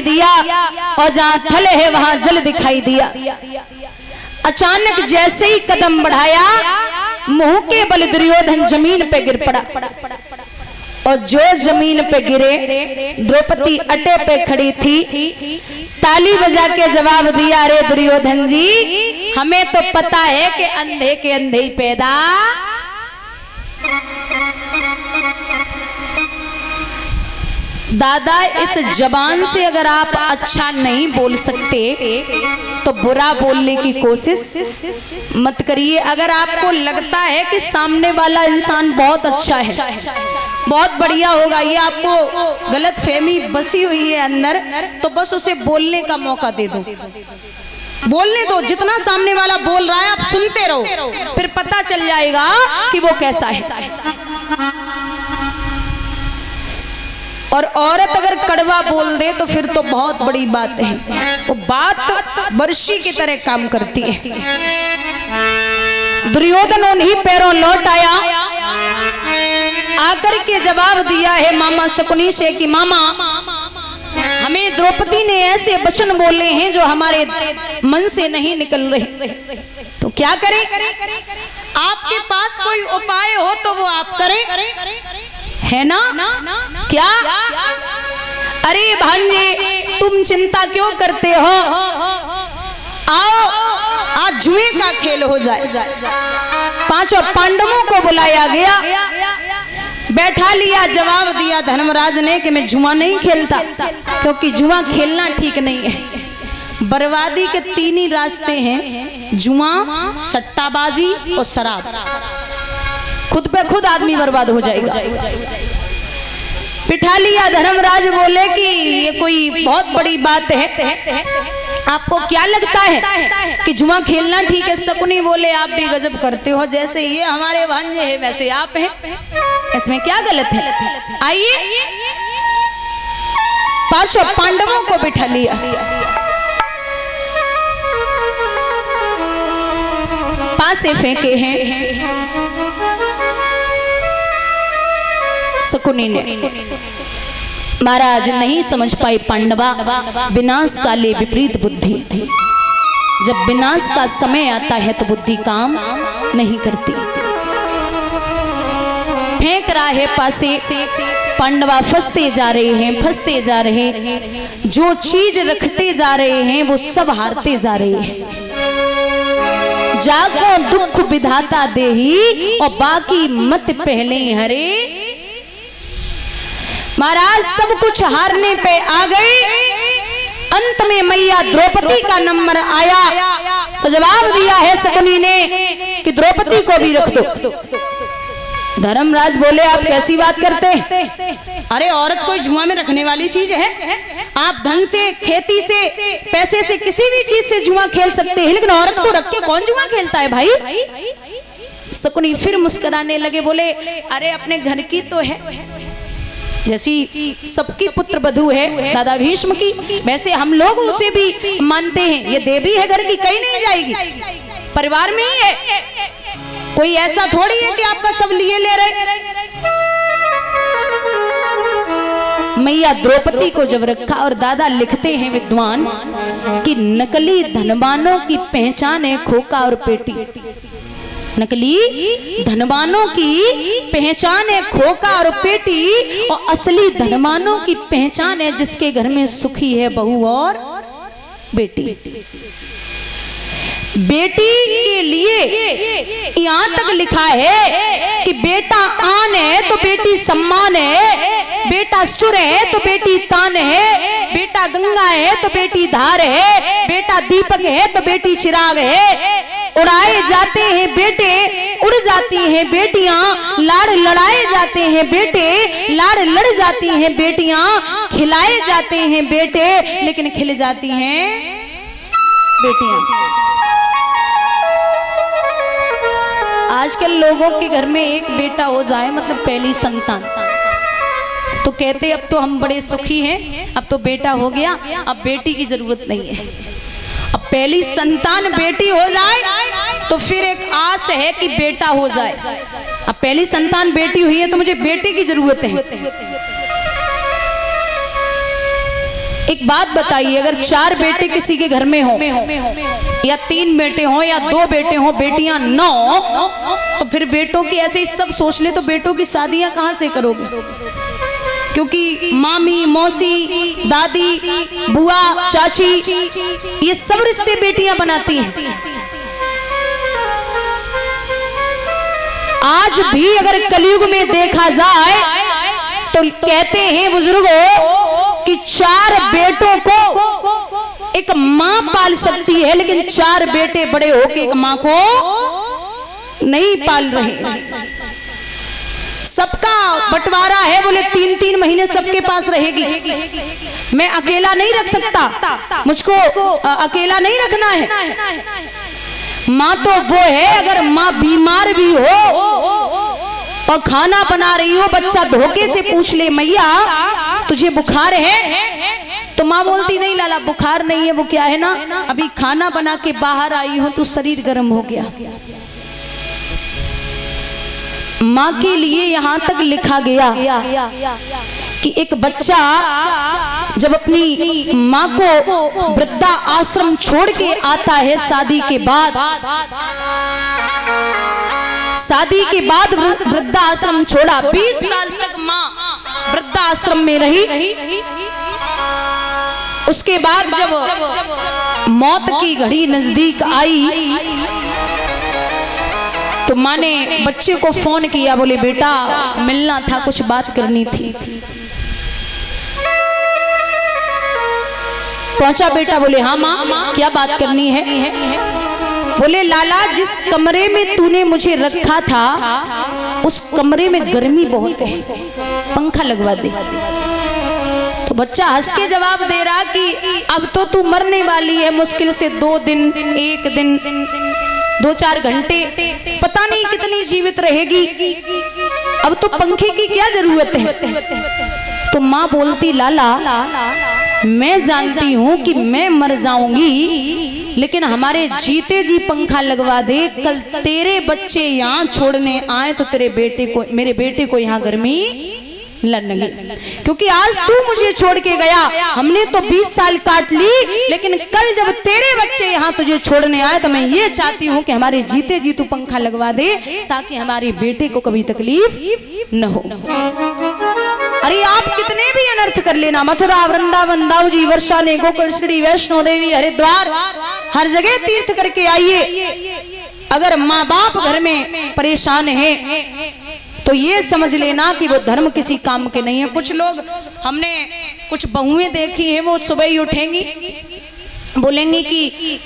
दिखाई दिया और जहां थल है वहां जल दिखाई दिया। अचानक जैसे ही कदम बढ़ाया मुंह के बल दुर्योधन जमीन पे गिर पड़ा और जो जमीन पे गिरे द्रौपदी अटे पे खड़ी थी, ताली बजा के जवाब दिया, अरे दुर्योधन जी हमें तो पता है कि अंधे के अंधे ही पैदा। दादा इस जबान से अगर आप अच्छा नहीं बोल सकते तो बुरा बोलने की कोशिश मत करिए। अगर आपको लगता है कि सामने वाला इंसान बहुत अच्छा है, बहुत बढ़िया होगा, ये आपको गलत फहमी बसी हुई है अंदर, तो बस उसे बोलने का मौका दे दो, बोलने दो। जितना सामने वाला बोल रहा है आप सुनते रहो, फिर पता चल जाएगा कि वो कैसा है। और औरत अगर कड़वा बोल दे तो फिर तो बहुत बड़ी बात है, वो बात वर्षी की तरह काम करती है। दुर्योधन उन्हीं पैरों लौट आया, आकर के जवाब दिया है मामा शकुनी से कि मामा हमें द्रौपदी ने ऐसे वचन बोले हैं जो हमारे मन से नहीं निकल रहे, तो क्या करें? आपके पास कोई उपाय हो तो वो आप करें, है ना? क्या? अरे भांजे तुम चिंता क्यों करते हो, आओ आज जुए का खेल हो जाए। पांचों पांडवों को बुलाया गया, बैठा लिया, जवाब दिया धर्मराज ने कि मैं जुआ नहीं खेलता, क्योंकि जुआ खेलना ठीक नहीं है। बर्बादी के तीन ही रास्ते हैं, जुआ, सट्टाबाजी और शराब। खुद पे खुद आदमी बर्बाद हो जाएगा। बिठा लिया, धर्मराज बोले कि ये कोई बहुत बड़ी बात है, आपको क्या लगता है कि जुआ खेलना ठीक है? शकुनी बोले आप भी गजब करते हो, जैसे ये हमारे भांजे हैं वैसे आप हैं, इसमें क्या गलत है? आइए, पांचों पांडवों को बिठा लिया, पासे फेंके हैं शकुनी ने। महाराज नहीं समझ पाए पांडवा, विनाश काले विपरीत बुद्धि। जब विनाश का समय आता है तो बुद्धि काम नहीं करती। फेंक रहा है पासे, पांडवा फंसते जा रहे हैं, फंसते जा रहे हैं, जो चीज रखते जा रहे हैं वो सब हारते जा रहे हैं। जागो दुख विधाता देही और बाकी मत पहले हरे। महाराज सब कुछ हारने पे आ गए, अंत में मैया द्रौपदी का नंबर आया तो जवाब दिया है शकुनी ने कि द्रौपदी को भी रख दो। धर्मराज बोले आप कैसी बात करते हैं? अरे औरत कोई जुआ में रखने वाली चीज है? आप धन से, खेती से, पैसे से, किसी भी चीज से जुआ खेल सकते हैं, लेकिन औरत को रख के कौन जुआ खेलता है भाई? शकुनी फिर मुस्कुराने लगे, बोले अरे अपने घर की तो है, जैसी सबकी पुत्र वधू है दादा भीष्म की, वैसे हम लोग उसे भी मानते हैं, ये देवी है घर की, कहीं नहीं जाएगी, परिवार में ही है, कोई ऐसा थोड़ी है कि आपका सब लिए ले रहे। मैया द्रौपदी को जब रखा, और दादा लिखते हैं विद्वान कि नकली धनवानों की पहचान है खोका और पेटी। नकली धनवानों की पहचान है खोका और पेटी, और असली धनवानों की पहचान है जिसके घर में सुखी है बहू और बेटी। बेटी के लिए यहाँ तक लिखा है कि बेटा आन है तो बेटी सम्मान है, बेटा सुर है तो बेटी तान है, बेटा गंगा है तो बेटी धार है, बेटा दीपक है तो बेटी चिराग है। उड़ाए जाते हैं बेटे, उड़ जाती हैं बेटियां, लाड़ लड़ाए जाते हैं बेटे, लाड़ लड़ जाती हैं बेटियां, खिलाए जाते हैं बेटे, लेकिन खिल जाती हैं बेटियां। आजकल लोगों के घर में एक बेटा हो जाए मतलब पहली संतान, तो कहते अब तो हम बड़े सुखी हैं, अब तो बेटा हो गया, अब बेटी की जरूरत नहीं है। अब पहली संतान बेटी हो जाए तो फिर एक आस है कि बेटा हो जाए। अब पहली संतान बेटी हुई है तो मुझे बेटे की जरूरत है। एक बात बताइए, अगर 4 बेटे किसी के घर में हो या 3 बेटे हो या 2 बेटे हो, बेटियां 9, तो फिर बेटों की ऐसे ही सब सोच ले तो बेटों की शादियां कहां से करोगे? क्योंकि मामी, मौसी, दादी, बुआ, चाची, ये सब रिश्ते बेटियां बनाती हैं। आज भी अगर कलयुग में देखा जाए तो कहते हैं बुजुर्गों कि 4 बेटों को एक मां पाल सकती है, लेकिन 4 बेटे बड़े होके एक मां को नहीं पाल रहे। सबका बंटवारा है, बोले 3-3 महीने सबके पास रहेगी। मैं अकेला नहीं रख सकता, मुझको अकेला नहीं रखना है। माँ तो वो है, अगर माँ बीमार भी हो और खाना बना रही हो, बच्चा धोखे से पूछ ले मैया तुझे बुखार है, तो माँ बोलती नहीं लाला बुखार नहीं है, वो क्या है ना अभी खाना बना के बाहर आई हूं तो शरीर गर्म हो गया। माँ के लिए यहाँ तक लिखा गया कि एक बच्चा जब अपनी माँ को वृद्धा आश्रम छोड़ के आता है शादी के बाद वृद्धा आश्रम छोड़ा, 20 साल तक माँ वृद्धा आश्रम में रही। उसके बाद जब मौत की घड़ी नजदीक आई तो माँ ने बच्चे को फोन किया, बोले बेटा मिलना था, कुछ बात करनी थी। पहुंचा बेटा, बोले हाँ माँ क्या बात करनी है? बोले लाला जिस कमरे में तूने मुझे रखा था उस कमरे में गर्मी बहुत है, पंखा लगवा दे। तो बच्चा हंस के जवाब दे रहा कि अब तो तू मरने वाली है, मुश्किल से 2 दिन, 1 दिन, 2-4 घंटे, पता नहीं कितनी जीवित रहेगी, अब तो पंखे की क्या जरूरत है? तो माँ बोलती लाला मैं जानती हूँ कि मैं मर जाऊंगी, लेकिन हमारे जीते जी पंखा लगवा दे, कल तेरे बच्चे यहाँ छोड़ने आए तो मेरे बेटे को यहाँ गर्मी लगे। क्योंकि आज तू मुझे छोड़ के गया, हमने तो 20 साल काट ली, लेकिन कल जब तेरे बच्चे यहाँ तुझे छोड़ने आए तो मैं ये चाहती हूँ कि हमारे जीते जी तू पंखा लगवा दे ताकि हमारे बेटे को कभी तकलीफ न हो। अरे आप कितने भी अनर्थ कर लेना, मथुरा, वृंदावन, दाऊजी, वर्षा ने, गोकुल, श्री वैष्णो देवी, हरिद्वार, हर जगह तीर्थ करके आइए, अगर माँ बाप घर में परेशान है तो ये समझ लेना कि वो धर्म किसी काम के नहीं है। कुछ लोग, हमने कुछ बहुएं देखी हैं, वो सुबह ही उठेंगी, बोलेंगी कि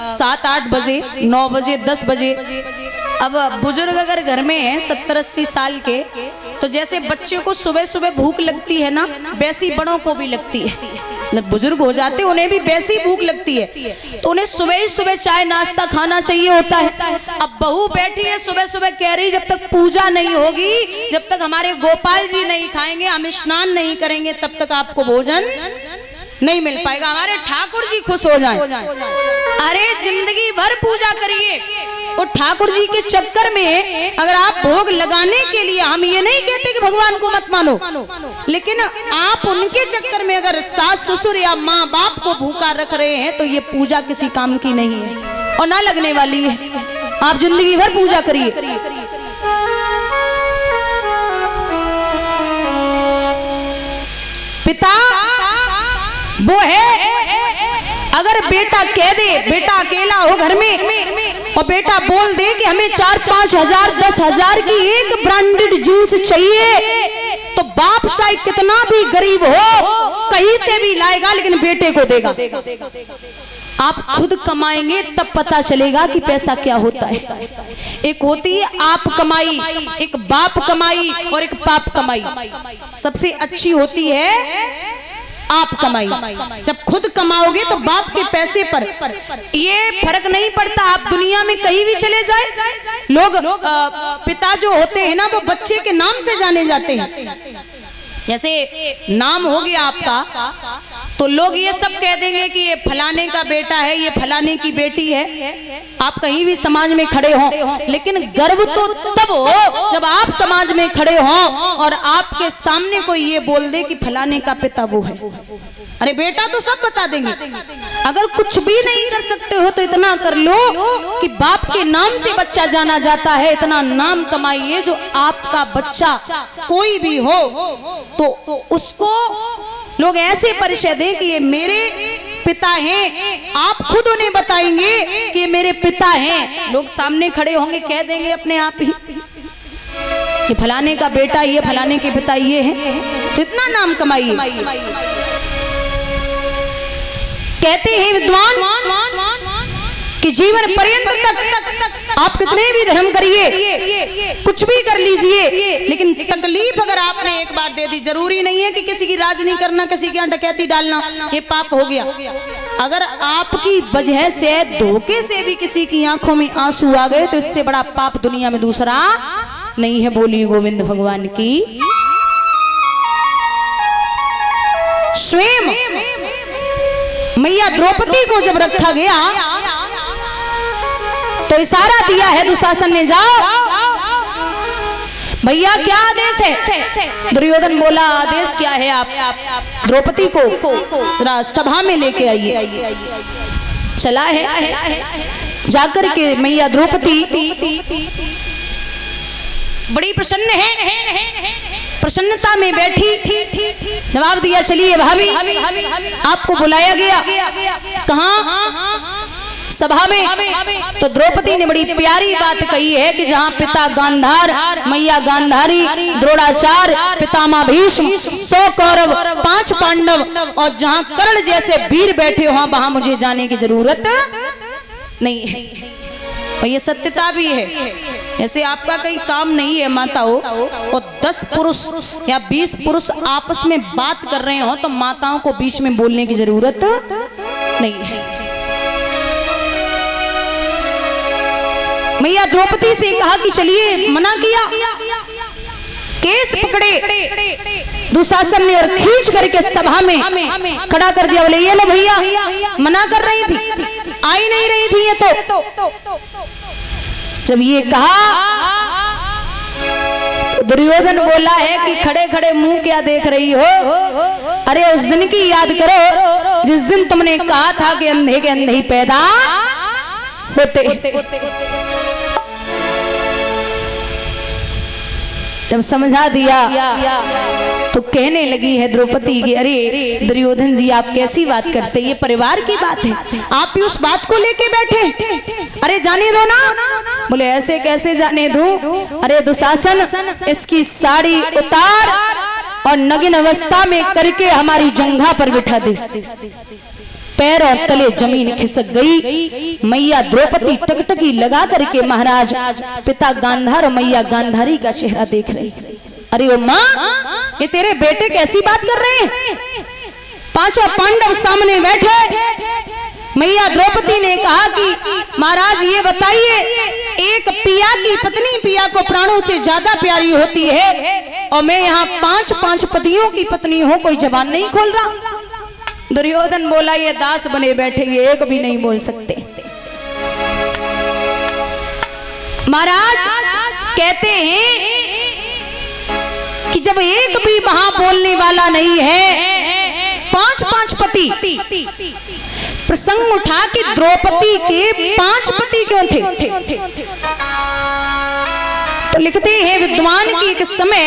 7-8 बजे, 9 बजे, 10 बजे। अब बुजुर्ग अगर घर में है 70-80 साल के, तो जैसे बच्चे को सुबह सुबह भूख लगती है ना, वैसी बड़ों को भी लगती है। बुजुर्ग हो जाते उन्हें भी वैसी भूख लगती है, तो उन्हें सुबह ही सुबह चाय नाश्ता खाना चाहिए होता है। अब बहू बैठी है सुबह सुबह कह रही जब तक पूजा नहीं होगी, जब तक हमारे गोपाल जी नहीं खाएंगे, हम स्नान नहीं करेंगे, तब तक आपको भोजन नहीं मिल पाएगा, हमारे ठाकुर जी खुश हो जाएं। अरे जिंदगी भर पूजा करिए, और ठाकुर जी के चक्कर में अगर आप भोग लगाने के लिए, हम ये नहीं कहते कि भगवान को मत मानो, लेकिन आप उनके चक्कर में अगर सास ससुर या माँ बाप को भूखा रख रहे हैं तो ये पूजा किसी काम की नहीं है और ना लगने वाली है। आप जिंदगी भर पूजा करिए। पिता वो है, अगर बेटा कह दे, बेटा अकेला हो घर में और बेटा बोल दे कि हमें 4-5 हजार 10 हजार की एक ब्रांडेड जींस चाहिए, तो बाप चाहे कितना भी गरीब हो कहीं से भी लाएगा, लेकिन बेटे को देगा। आप खुद कमाएंगे तब पता चलेगा कि पैसा क्या होता है। एक होती है आप कमाई, एक बाप कमाई और एक पाप कमाई। सबसे अच्छी होती है आप कमाई। जब खुद कमाओगे तो बाप के पैसे पर ये फर्क नहीं पड़ता, आप दुनिया में कहीं भी चले जाए, लोग पिता जो होते हैं ना वो बच्चे के नाम से जाने जाते हैं। जैसे नाम हो गया आपका तो लोग ये सब कह देंगे कि ये फलाने का बेटा है, ये फलाने की बेटी है। आप कहीं भी समाज में खड़े हो, लेकिन गर्व तो तब हो जब आप समाज में खड़े हो और आपके सामने कोई ये बोल दे कि फलाने का पिता वो है। अरे बेटा तो सब बता देंगे, अगर कुछ भी नहीं कर सकते हो तो इतना कर लो कि बाप के नाम से बच्चा जाना जाता है, इतना नाम कमाइए जो आपका बच्चा कोई भी हो तो उसको लोग ऐसे परिचय दें कि ये मेरे पिता हैं। आप खुद उन्हें बताएंगे कि ये मेरे पिता हैं, लोग सामने खड़े होंगे, कह देंगे अपने आप ही ये फलाने का बेटा, ये फलाने के पिता ये है, तो इतना नाम कमाइए। कहते हैं विद्वान कि जीवन पर्यंत तक आप कितने भी धर्म करिए, कुछ भी कर लीजिए, लेकिन तकलीफ अगर आपने एक बार दे दी, जरूरी नहीं है कि किसी की राज नहीं करना, किसी की डकैती डालना, ये पाप हो गया। अगर आपकी वजह से धोखे से भी किसी की आंखों में आंसू आ गए तो इससे बड़ा पाप दुनिया में दूसरा नहीं है। बोलिए गोविंद भगवान की। स्वयं मैया द्रौपदी को जब रखा गया तो इशारा दिया है दुशासन ने, जाओ भैया क्या आदेश है। दुर्योधन बोला आदेश क्या है, आप द्रौपदी को जरा सभा में लेके आइए। चला है, जाकर के मैया द्रौपदी बड़ी प्रसन्न है, प्रसन्नता में बैठी, जवाब दिया चलिए भाभी आपको बुलाया गया। कहाँ? सभा में। तो द्रौपदी ने बड़ी प्यारी बात कही है कि जहाँ पिता गांधार, मैया गांधारी, द्रोणाचार्य, पितामह भीष्म, 100 कौरव, 5 पांडव और जहाँ कर्ण जैसे वीर बैठे हो वहां मुझे जाने की जरूरत नहीं है। और ये सत्यता भी है। ऐसे आपका कहीं काम नहीं है माताओं और 10 पुरुष या 20 पुरुष आपस में बात कर रहे हो तो माताओं को बीच में बोलने की जरूरत नहीं है। मैया द्रौपदी से कहा कि चलिए, मना किया, केस पकड़े दुशासन ने और खींच करके सभा में खड़ा कर दिया। बोले ये लो भैया, मना कर रही थी, आई नहीं रही थी ये तो। जब ये कहा दुर्योधन बोला है कि खड़े खड़े मुंह क्या देख रही हो, अरे उस दिन की याद करो जिस दिन तुमने कहा था कि अंधे के अंधे ही पैदा होते। जब समझा दिया तो कहने लगी है द्रौपदी की, अरे दुर्योधन जी आप कैसी बात करते, ये परिवार की बात है, आप भी उस बात को लेके बैठे, अरे जाने दो ना। बोले ऐसे कैसे जाने दूं, अरे दुशासन इसकी साड़ी उतार और नगिन अवस्था में करके हमारी जंघा पर बिठा दे। पैरों तले जमीन खिसक गई। मैया द्रौपदी टकटकी लगा करके महाराज पिता गांधार और मैया गांधारी का चेहरा देख रही। अरे ओ माँ, ये तेरे बेटे कैसी बात कर रहे हैं? 5 पांडव सामने बैठे। मैया द्रौपदी ने कहा कि महाराज ये बताइए, एक पिया की पत्नी पिया को प्राणों से ज्यादा प्यारी होती है और मैं यहाँ 5 पतियों की पत्नी हूँ, कोई जबान नहीं खोल रहा। दुर्योधन बोला ये दास बने बैठे, ये एक भी नहीं बोल सकते। महाराज कहते हैं कि जब एक भी वहां बोलने वाला नहीं है, 5 पति, प्रसंग उठा कि द्रौपदी के 5 पति क्यों थे? तो लिखते हैं विद्वान की एक समय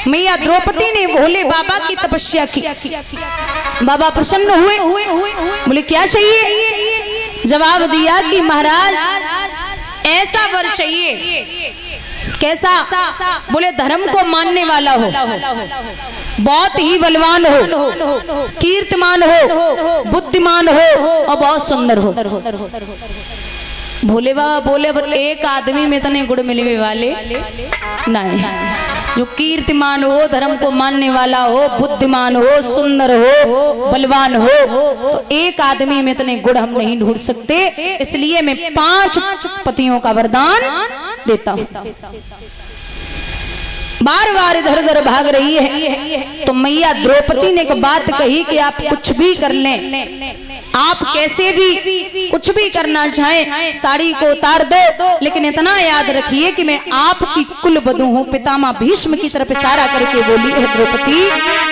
मैया द्रौपदी ने भोले बाबा की तपस्या की। बाबा प्रसन्न हुए, बोले क्या चाहिए? जवाब दिया कि महाराज ऐसा वर चाहिए। कैसा? बोले धर्म को मानने वाला हो, बहुत ही बलवान हो, कीर्तिमान हो, बुद्धिमान हो और बहुत सुंदर हो। भोले बाबा बोले पर एक आदमी में इतने गुण मिलने वाले नहीं, जो कीर्तिमान हो, धर्म को मानने वाला हो, बुद्धिमान हो, सुंदर हो, बलवान हो, तो एक आदमी में इतने गुण हम नहीं ढूंढ सकते, इसलिए मैं 5 पतियों का वरदान देता हूं। बार बार इधर उधर भाग रही है। तो मैया द्रौपदी ने एक बात कही कि आप कुछ भी कर लें, आप कैसे भी कुछ भी करना चाहें, साड़ी को उतार दो, लेकिन इतना याद रखिए कि मैं आपकी कुल वधू हूं। पितामह भीष्म की तरफ इशारा करके बोली है द्रौपदी